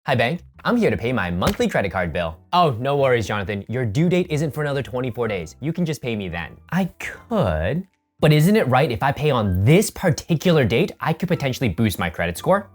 Hi bank, I'm here to pay my monthly credit card bill. Oh, no worries, Jonathan. Your due date isn't for another 24 days. You can just pay me then. I could, but isn't it right if I pay on this particular date, I could potentially boost my credit score?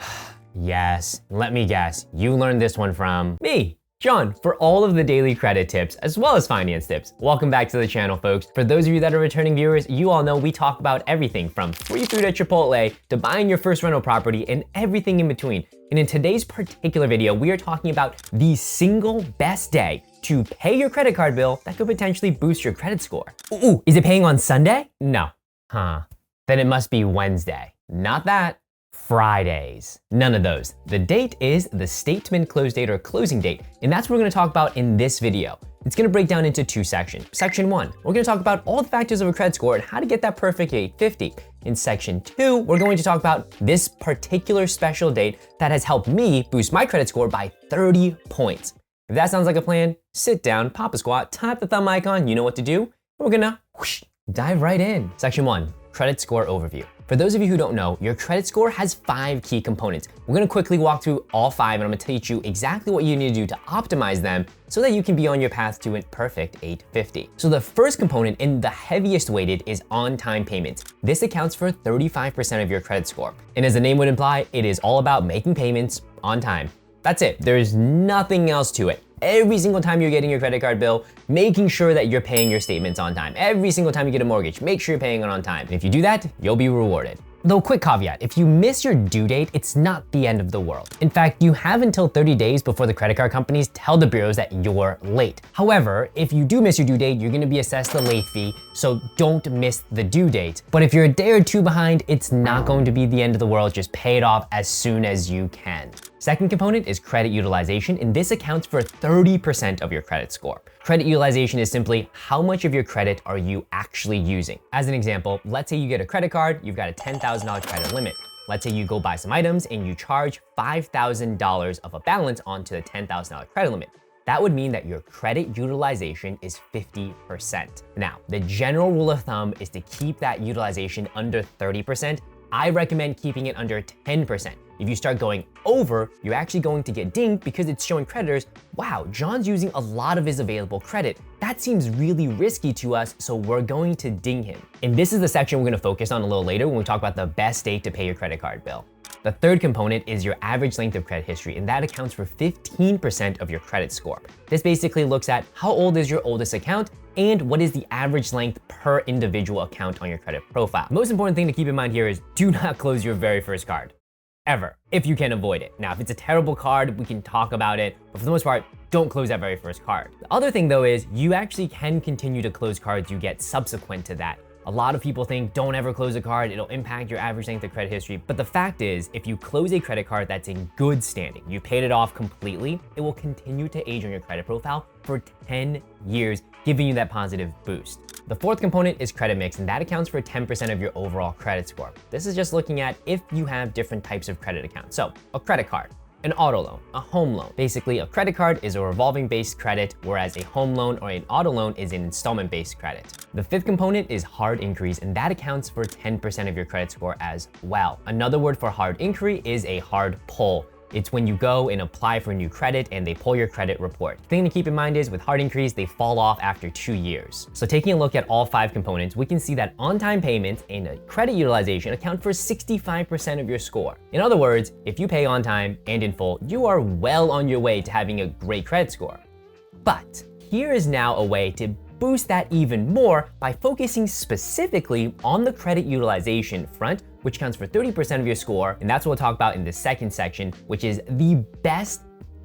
Yes, let me guess. You learned this one from me, John, for all of the daily credit tips as well as finance tips. Welcome back to the channel, folks. For those of you that are returning viewers, you all know we talk about everything from free food at Chipotle to buying your first rental property and everything in between. And in today's particular video, we are talking about the single best day to pay your credit card bill that could potentially boost your credit score. Ooh, is it paying on Sunday? No. Huh. Then it must be Wednesday. Not that. Fridays. None of those. The date is the statement close date or closing date, and that's what we're gonna talk about in this video. It's gonna break down into two sections. Section 1, we're gonna talk about all the factors of a credit score and how to get that perfect 850. In section 2, we're going to talk about this particular special date that has helped me boost my credit score by 30 points. If that sounds like a plan, sit down, pop a squat, tap the thumb icon, you know what to do. We're gonna dive right in. Section 1, credit score overview. For those of you who don't know, your credit score has 5 key components. We're gonna quickly walk through all 5 and I'm gonna teach you exactly what you need to do to optimize them so that you can be on your path to a perfect 850. So the first component and the heaviest weighted is on-time payments. This accounts for 35% of your credit score. And as the name would imply, it is all about making payments on time. That's it, there's nothing else to it. Every single time you're getting your credit card bill, making sure that you're paying your statements on time. Every single time you get a mortgage, make sure you're paying it on time. And if you do that, you'll be rewarded. Though quick caveat, if you miss your due date, it's not the end of the world. In fact, you have until 30 days before the credit card companies tell the bureaus that you're late. However, if you do miss your due date, you're gonna be assessed a late fee, so don't miss the due date. But if you're a day or two behind, it's not going to be the end of the world, just pay it off as soon as you can. Second component is credit utilization, and this accounts for 30% of your credit score. Credit utilization is simply how much of your credit are you actually using. As an example, let's say you get a credit card, you've got a $10,000 credit limit. Let's say you go buy some items and you charge $5,000 of a balance onto the $10,000 credit limit. That would mean that your credit utilization is 50%. Now, the general rule of thumb is to keep that utilization under 30%. I recommend keeping it under 10%. If you start going over, you're actually going to get dinged because it's showing creditors, wow, John's using a lot of his available credit. That seems really risky to us, so we're going to ding him. And this is the section we're gonna focus on a little later when we talk about the best date to pay your credit card bill. The third component is your average length of credit history, and that accounts for 15% of your credit score. This basically looks at how old is your oldest account and what is the average length per individual account on your credit profile. The most important thing to keep in mind here is do not close your very first card. Ever, if you can avoid it. Now, if it's a terrible card, we can talk about it, but for the most part, don't close that very first card. The other thing though is you actually can continue to close cards you get subsequent to that. A lot of people think don't ever close a card, it'll impact your average length of credit history. But the fact is, if you close a credit card that's in good standing, you paid it off completely, it will continue to age on your credit profile for 10 years, giving you that positive boost. The fourth component is credit mix, and that accounts for 10% of your overall credit score. This is just looking at if you have different types of credit accounts. So a credit card, an auto loan, a home loan. Basically, a credit card is a revolving-based credit, whereas a home loan or an auto loan is an installment-based credit. The fifth component is hard inquiries, and that accounts for 10% of your credit score as well. Another word for hard inquiry is a hard pull. It's when you go and apply for new credit and they pull your credit report. The thing to keep in mind is with hard inquiries, they fall off after 2 years. So taking a look at all 5 components, we can see that on-time payments and credit utilization account for 65% of your score. In other words, if you pay on time and in full, you are well on your way to having a great credit score. But here is now a way to boost that even more by focusing specifically on the credit utilization front, which counts for 30% of your score. And that's what we'll talk about in the second section, which is the best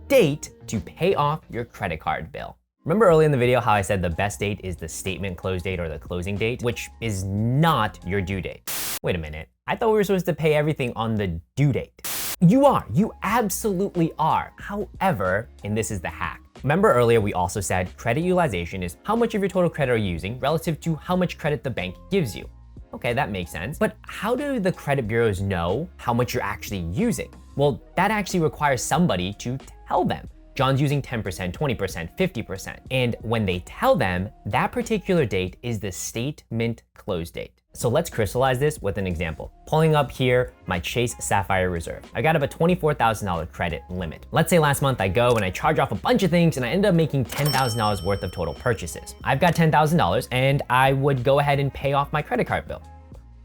date to pay off your credit card bill. Remember earlier in the video how I said the best date is the statement close date or the closing date, which is not your due date. Wait a minute, I thought we were supposed to pay everything on the due date. You absolutely are. However, and this is the hack. Remember earlier we also said credit utilization is how much of your total credit are you using relative to how much credit the bank gives you. Okay, that makes sense. But how do the credit bureaus know how much you're actually using? Well, that actually requires somebody to tell them. John's using 10%, 20%, 50%. And when they tell them, that particular date is the statement close date. So let's crystallize this with an example. Pulling up here my Chase Sapphire Reserve. I got about $24,000 credit limit. Let's say last month I go and I charge off a bunch of things and I end up making $10,000 worth of total purchases. I've got $10,000 and I would go ahead and pay off my credit card bill.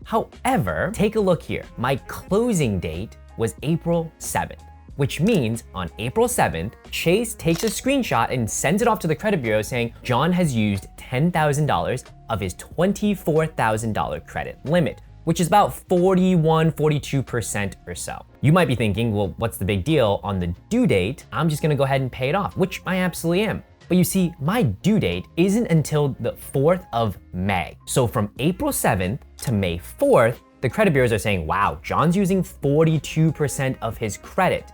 However, take a look here. My closing date was April 7th. Which means on April 7th, Chase takes a screenshot and sends it off to the credit bureau saying John has used $10,000 of his $24,000 credit limit, which is about 42% or so. You might be thinking, well, what's the big deal? On the due date, I'm just gonna go ahead and pay it off, which I absolutely am. But you see, my due date isn't until the 4th of May. So from April 7th to May 4th, the credit bureaus are saying, wow, John's using 42% of his credit.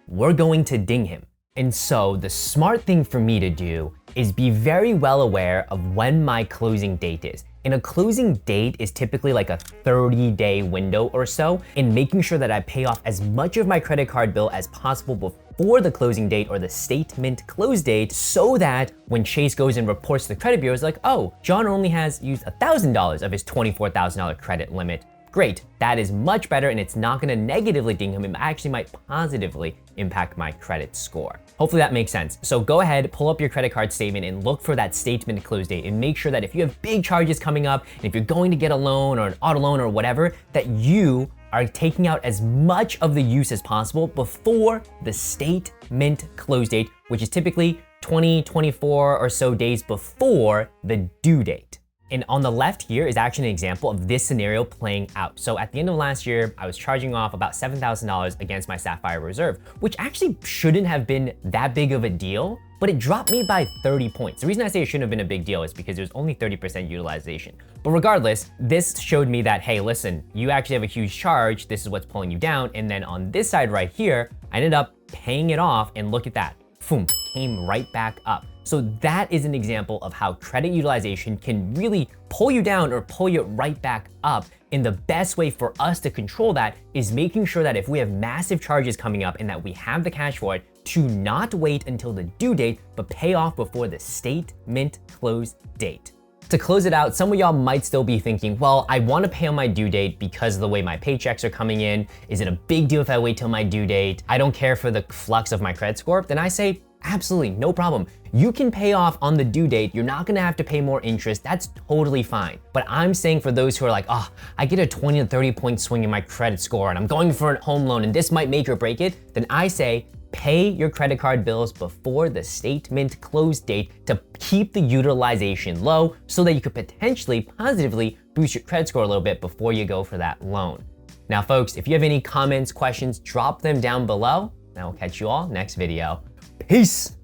We're going to ding him. And so the smart thing for me to do is be very well aware of when my closing date is. And a closing date is typically like a 30-day window or so, in making sure that I pay off as much of my credit card bill as possible before the closing date or the statement close date, so that when Chase goes and reports to the credit bureau, it's like, oh, John only has used $1,000 of his $24,000 credit limit. Great, that is much better and it's not gonna negatively ding him, it actually might positively impact my credit score. Hopefully that makes sense. So go ahead, pull up your credit card statement and look for that statement close date and make sure that if you have big charges coming up, and if you're going to get a loan or an auto loan or whatever, that you are taking out as much of the use as possible before the statement close date, which is typically 24 or so days before the due date. And on the left here is actually an example of this scenario playing out. So at the end of last year, I was charging off about $7,000 against my Sapphire Reserve, which actually shouldn't have been that big of a deal, but it dropped me by 30 points. The reason I say it shouldn't have been a big deal is because it was only 30% utilization. But regardless, this showed me that, hey, listen, you actually have a huge charge, this is what's pulling you down. And then on this side right here, I ended up paying it off and look at that, boom, came right back up. So that is an example of how credit utilization can really pull you down or pull you right back up. And the best way for us to control that is making sure that if we have massive charges coming up and that we have the cash for it, to not wait until the due date, but pay off before the statement close date. To close it out, some of y'all might still be thinking, well, I want to pay on my due date because of the way my paychecks are coming in. Is it a big deal if I wait till my due date? I don't care for the flux of my credit score. Then I say, absolutely, no problem. You can pay off on the due date. You're not gonna have to pay more interest. That's totally fine. But I'm saying for those who are like, oh, I get a 20 to 30 point swing in my credit score and I'm going for a home loan and this might make or break it, then I say, pay your credit card bills before the statement close date to keep the utilization low so that you could potentially positively boost your credit score a little bit before you go for that loan. Now, folks, if you have any comments, questions, drop them down below, and I will catch you all next video. Peace.